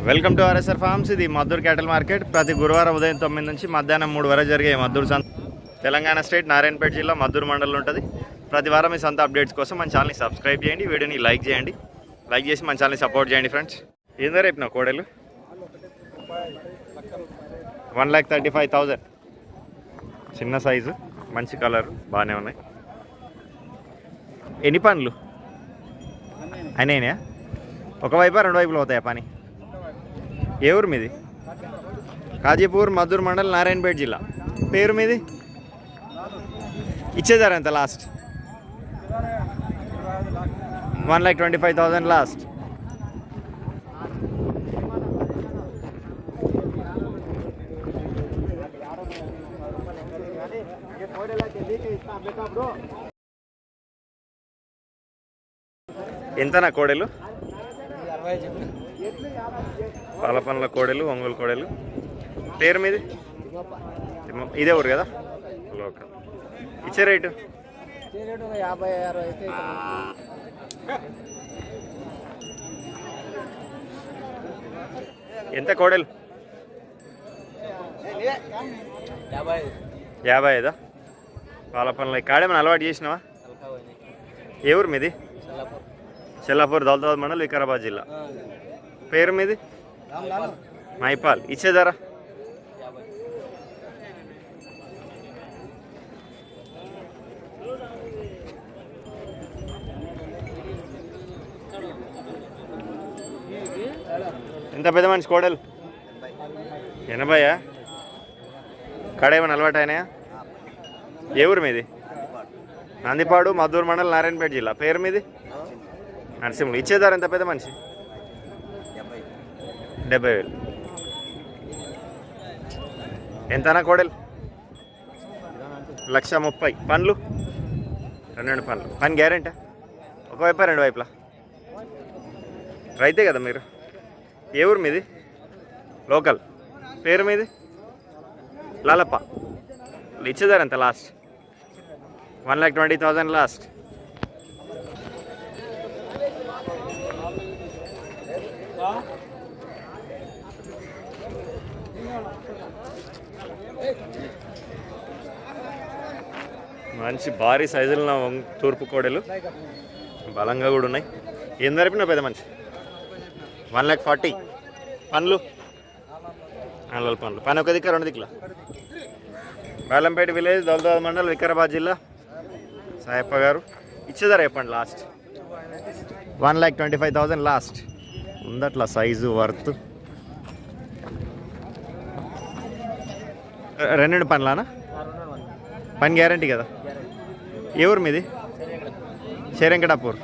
Welcome to RSR forms. ఇది Maddur క్యాటల్ market. ప్రతి గురువారం ఉదయం 9 నుంచి మధ్యాహ్నం 3 వరకు జరిగే మద్దూరు సంత తెలంగాణ స్టేట్ నారాయణపేట జిల్లా మద్దూరు మండలం ఉంటుంది. ప్రతి వారం ఈ సంత అప్డేట్స్ కోసం మన ఛానల్ని సబ్స్క్రైబ్ చేయండి, వీడియోని లైక్ చేయండి, లైక్ చేసి మన ఛానల్ని సపోర్ట్ చేయండి ఫ్రెండ్స్. ఏందో రేపు నా కోడలు 1,35,000 చిన్న సైజు, మంచి కలర్, బాగానే ఉన్నాయి. ఎన్ని పనులు అయినాయా? ఒకవైపు రెండు వైపులు అవుతాయా పని? ఏ ఊరు మీది? కాజీపూర్, మద్దూరు మండల్, నారాయణపేట జిల్లా. పేరు మీది? ఇచ్చేదారు ఎంత లాస్ట్? 1,25,000 లాస్ట్. ఎంతనా కోడెలు? పాల పనుల కోడెలు, ఒంగోలు కోడెలు. పేరు మీది? ఇదే ఊరు కదా, లోకల్. ఇచ్చే రేటు? ఎంత కోడెలు? 55. పాల పనులు కాడేమన్నా అలవాటు చేసినావా? ఏ ఊరు మీది? చెల్లాపూర్, దౌలతాబాద్ మండల్, వికారాబాద్ జిల్లా. పేరు మీది? మైపాల్. ఇచ్చేదారా? ఎంత పెద్ద మనిషి కోడలు? 80. కాడేమన్నా అలవాటు అయినాయా? ఏ ఊరు మీది? నందిపాడు, మద్దూరు మండల్, నారాయణపేట జిల్లా. పేరు మీది? నరసింహులు. ఇచ్చేదారు ఎంత పెద్ద మనిషి? 70,000. ఎంతనా కోడలు? 1,30,000. పనులు? 2 పనులు. పని గ్యారెంటీ? ఒకవైపు రెండు వైపులా? రైతే కదా మీరు? ఏ ఊరు మీది? లోకల్. పేరు మీది? లాలప్ప. ఇచ్చేదారు ఎంత లాస్ట్? 1,20,000 లాస్ట్. మంచి భారీ సైజులో తూర్పు కోడలు, బలంగా కూడా ఉన్నాయి. ఏం జరిపినా పెద్ద మంచి? 1,40,000. పనులు? నల్లల పనులు. పని ఒక దిక్కు, రెండు దిక్కుల? బాలంపేట విలేజ్, దౌలతాబాద్ మండల్, వికారాబాద్ జిల్లా. సాయప్ప గారు. ఇచ్చేదారా చెప్పండి లాస్ట్? 1,25,000 లాస్ట్. ఉందట్లా సైజు, వర్త్. 2 పనులానా? పని గ్యారంటీ కదా? ఏ ఊరు మీది? శ్రీరంకటాపూర్,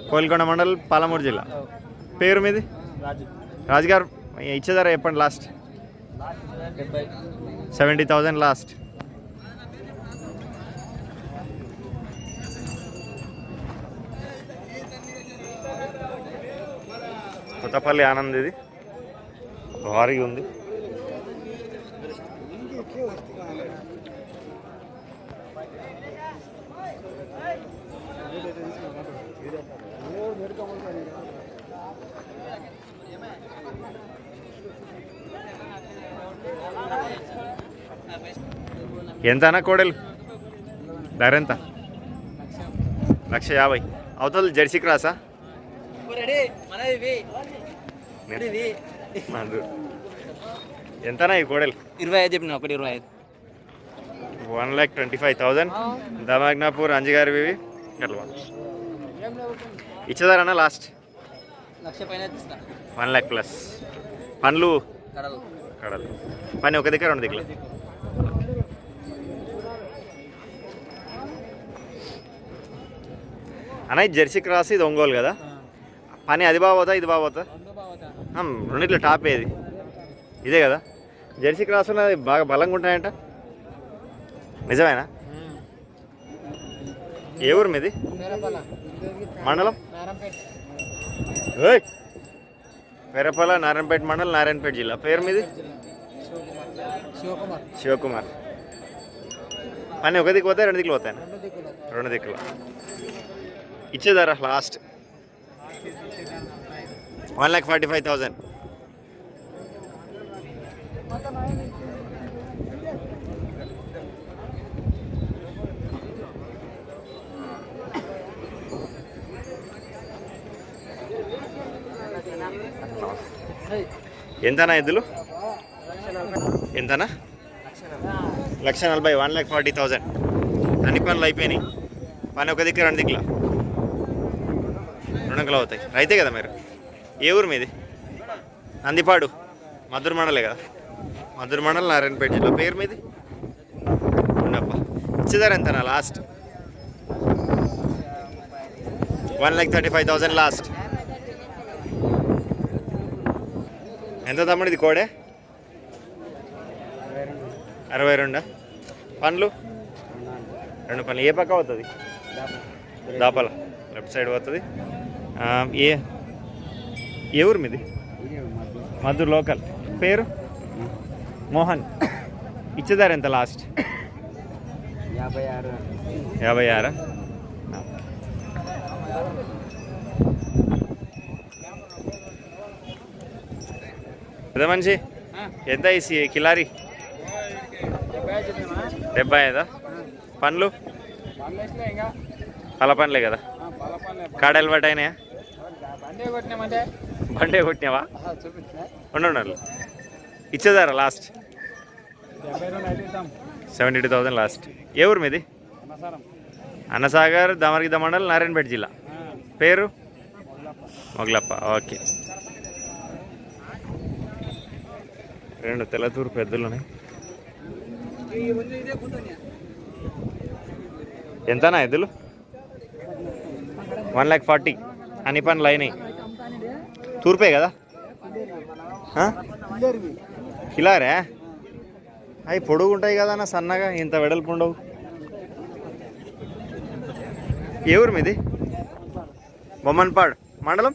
కోల్కొండ మండల్, పాలమూరు జిల్లా. పేరు మీది? రాజుగారు. ఇచ్చేదారా చెప్పండి లాస్ట్? 70,000 లాస్ట్. కొత్తపల్లి ఆనంద్. ఇది భారీగా ఉంది. ఎంతనా కోడలు? ధర ఎంత? 1,50,000. అవతల జెర్సీ క్రాసా? ఎంతనా ఈ కోడలు? 25 చెప్పిన. 1,25. 1,25,000. దమాగ్నాపూర్, అంజిగారి అట్లా. ఇచ్చేదారన్నా లాస్ట్? 1,00,000 ప్లస్. పనులు? కడలు. పని ఒక దగ్గర, రెండు దిక్కుల? అన్న ఇది జెర్సీ క్రాస్, ఇది ఒంగోలు కదా. పని అది బాగోతా, ఇది బాగోతా? రెండిట్లో టాప్ ఏది? ఇదే కదా. జెర్సీ క్రాస్ ఉన్నది బాగా బలంగా ఉంటాయంట, నిజమేనా? ఏ ఊరు మీది? మండలం? పెరపల, నారాయణపేట మండలం, నారాయణపేట జిల్లా. పేరు మీది? శివకుమార్. పని ఒక దిక్కు పోతాయి, రెండు దిక్కులు పోతాయి? రెండు దిక్కులు. ఇచ్చేదారా లాస్ట్? 1,45,000. ఎంతనా ఎద్దులు ఎంతనా 1,40,000 1,40,000 అన్ని పనులు అయిపోయినాయి. పని ఒక దిక్కు 2 దిక్కుల 2 అంకలు అవుతాయి. రైతే కదా మీరు? ఏ ఊరు మీది? నందిపాడు మధుర మండలే కదా? మధుర మండలం నారాయణపేట జిల్లా. పేరు మీది? ఉండప్ప. ఇచ్చేదారు ఎంతనా లాస్ట్? 1,35,000 లాస్ట్. ఎంత తమ్ముడు ఇది కోడే? 62. పండ్లు 2 పనులు. ఏ పక్క అవుతుంది? దాపల లెఫ్ట్ సైడ్ పోతుంది. ఏ ఊరు మీది? మధుర్ లోకల్. పేరు? మోహన్. ఇచ్చేదారు ఎంత లాస్ట్? 56. పెద్ద మనిషి ఎంత ఇసి కిలారి? 75. పండ్లు పల పనులే కదా? కాడలు బట్ అయినాయా? బండే కొట్టినావా? ఉండాలి. ఇచ్చేదారా లాస్ట్? 72,000 లాస్ట్. ఏ ఊరు మీది? అన్నసాగర్ దమర్గిద్ద మండల్ నారాయణపేట జిల్లా. పేరు? మొగలప్ప. ఓకే. 2 తెల్లతూరు పెద్దలు ఉన్నాయి. ఎంతనా ఎద్దులు? 1,40,000 అన్ని పనులు అయినాయి. తూర్పే కదా? కిలారే అవి పొడుగు ఉంటాయి కదా అన్న, సన్నగా ఇంత వెడల్పు ఉండవు. ఏ ఊరు మీది? బొమ్మన్పాడు మండలం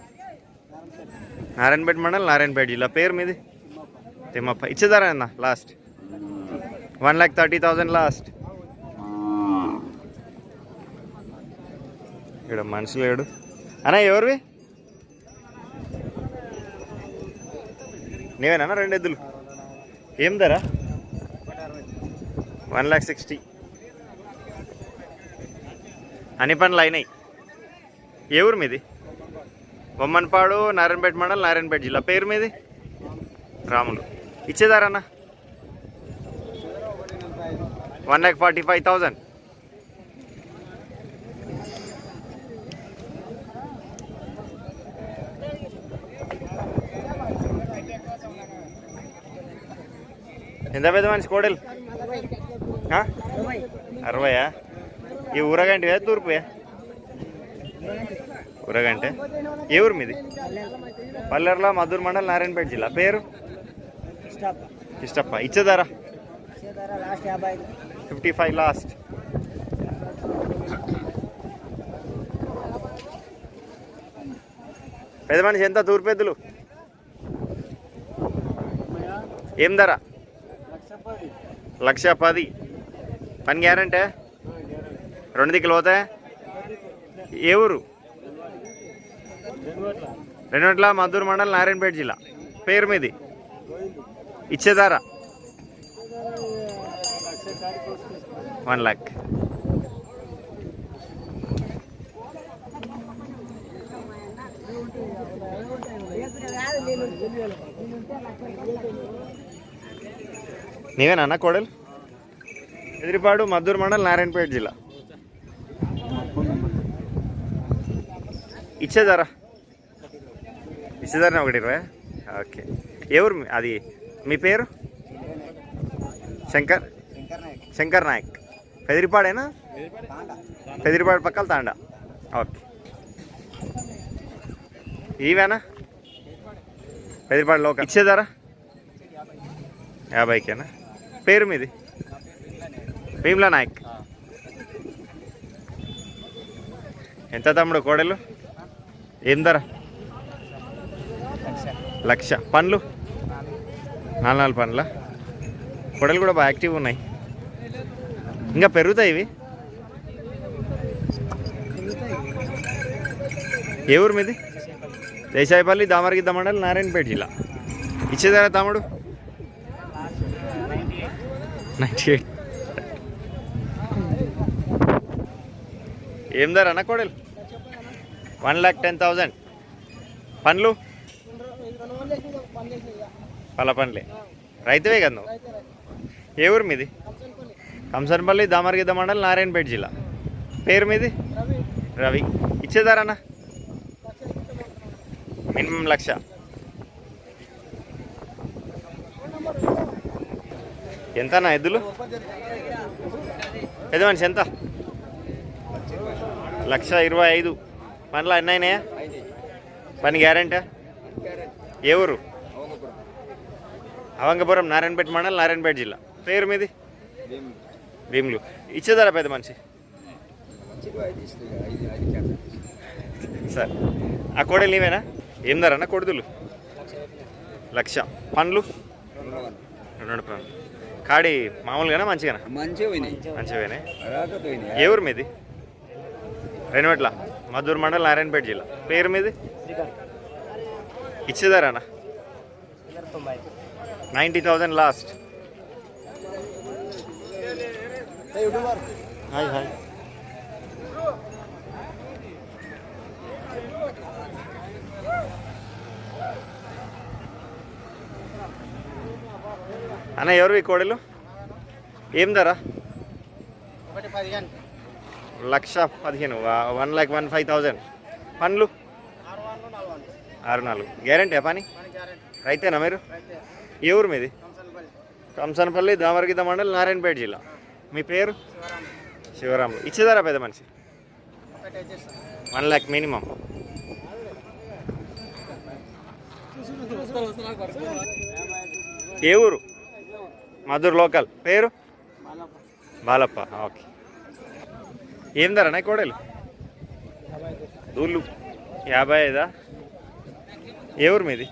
నారాయణపేట మండలం నారాయణపేట జిల్లా. పేరు మీది? తిమ్మప్ప. ఇచ్చేదారా అన్న లాస్ట్? 1,30,000 లాస్ట్. ఇక్కడ మనిషి లేడు అన్న. ఎవరివి? నీవేనా 2 ఎద్దులు? ఏం ధర? 1,60,000. అన్ని పనులు అయినాయి. ఏ ఊరు మీది? బొమ్మన్పాడు నారాయణపేట మండలం నారాయణపేట జిల్లా. పేరు మీది? రాములు. ఇచ్చేదారన్న? 1,45,000. ఎంత పెద్ద మనిషి కోడలు? 60. ఈ ఊరగంటి కదా తూర్పుయా? ఊరగంటే. ఏ ఊరు మీది? పల్లెర్ల మధుర్ మండల్ నారాయణపేట జిల్లా. పేరు? ఇష్టప్ప. ఇచ్చేదారా? 55 లాస్ట్. పెద్ద మనిషి ఎంత తూర్పు ఎద్దులు? ఏం ధర? 1,10,000. పని గ్యారంటే? 2 దిక్కులు పోతాయా? ఏ ఊరు? రెండుట్ల మధుర్ మండల్ నారాయణపేట జిల్లా. పేరు మీది? ఇచ్చేదారా? 1 lakh. నీవేనా కోడలు? ఎదిరిపాడు మధుర్ మండల్ నారాయణపేట జిల్లా. ఇచ్చేదారా? ఇచ్చేదారా 1,20,000. ఓకే. ఎవరు అది? మీ పేరు? శంకర్ నాయక్. పెదిరిపాడేనా? పెదిరిపాడు పక్కల తాండా. ఓకే. ఇవేనా? పెదిరిపాడు లోకల్. ఇచ్చేదారా? 50,000. పేరు మీది? భీమ్లా నాయక్. ఎంత తమ్ముడు కోడలు? ఏం ధర? 1,00,000. పండ్లు? 4 పండ్ల. కోడలు కూడా బాగా యాక్టివ్ ఉన్నాయి. ఇంకా పెరుగుతాయి ఇవి. ఏ ఊరు మీది? దేశాయపల్లి దామరగిద్ద మండలం నారాయణపేట జిల్లా. ఇచ్చేదారా తమ్ముడు? 98. ఏం ధర అన్న కోడలు? 1,10,000. పండ్లు పళ్ళ పండ్లే. రైతువే కదా నువ్వు? ఏ ఊరు మీది? కంసన్పల్లి దామరగిద్ద మండల్ నారాయణపేట జిల్లా. పేరు మీది? రవి. ఇచ్చేదారన్నా? మినిమం 1,00,000. ఎంతనా ఎద్దులు? పెద్ద మనిషి ఎంత? 1,25,000. పనులు అన్నీ అయినాయా? పని గ్యారెంటీ? ఏ ఊరు? అవంగపురం నారాయణపేట మండల్ నారాయణపేట జిల్లా. పేరు మీది? భీములు. ఇచ్చేదారా పెద్ద మనిషి? సరే. ఆ కోడలు నీవేనా? ఏం ధరన్నా కొడుదులు? 1,00,000. పండ్లు? 2 పండ్లు. కాడి మామూలుగానా మంచిగానా? మంచిగానే. ఏ ఊరు మీది? రెనవెట్ల మద్దూరు మండల్ నారాయణపేట జిల్లా. పేరు మీది? ఇచ్చేదారానా? 90,000 లాస్ట్. Hi hi. అన్న ఎవరు ఈ కోడలు? ఏం ధర? 1,15,000. 1,15,000. పండ్లు? 6-4. గ్యారెంటీ పని? రైతేనా మీరు? ఏ ఊరు మీది? కంసనపల్లి దామరగిద్ద మండల్ నారాయణపేట జిల్లా. మీ పేరు? శివరాములు. ఇచ్చేదారా పెద్ద మనిషి? 1,00,000 మినిమం. ఏ ఊరు? మధుర్ లోకల్. పేరు? బాలప్ప. ఓకే. ఏం ధరనా కోడలు? దూళ్ళు 55. ఏ ఊరు మీది?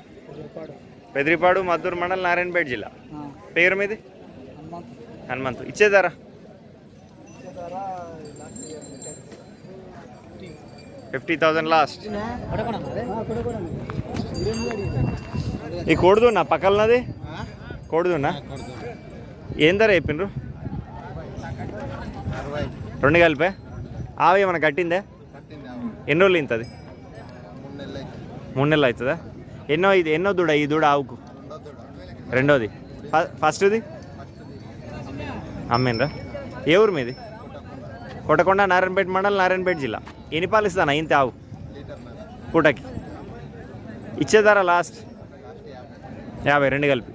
పెదిరిపాడు మద్దూరు మండల్ నారాయణపేట జిల్లా. పేరు మీది? హనుమంతు. ఇచ్చేదారా? 50,000 లాస్ట్. ఈ కోడుదున్నా పక్కలన్నది? కోడుదున్నా? ఏం ధర చెప్పిండ్రు? 2 కలిపే. ఆవి ఏమన్నా కట్టిందే? ఎన్ని రోజులు ఇంతది? 3 నెలలు అవుతుందా? ఎన్నో దూడ ఈ దూడ ఆవుకు? రెండోది. ఫస్ట్ది అమ్మేనరా? ఏ ఊరు మీది? కొట్టకొండ నారాయణపేట మండల్ నారాయణపేట జిల్లా. ఎన్ని పాలు ఇస్తానా ఇంత ఆవు పూటకి? ఇచ్చేదారా లాస్ట్? 50. 2 కలిపి.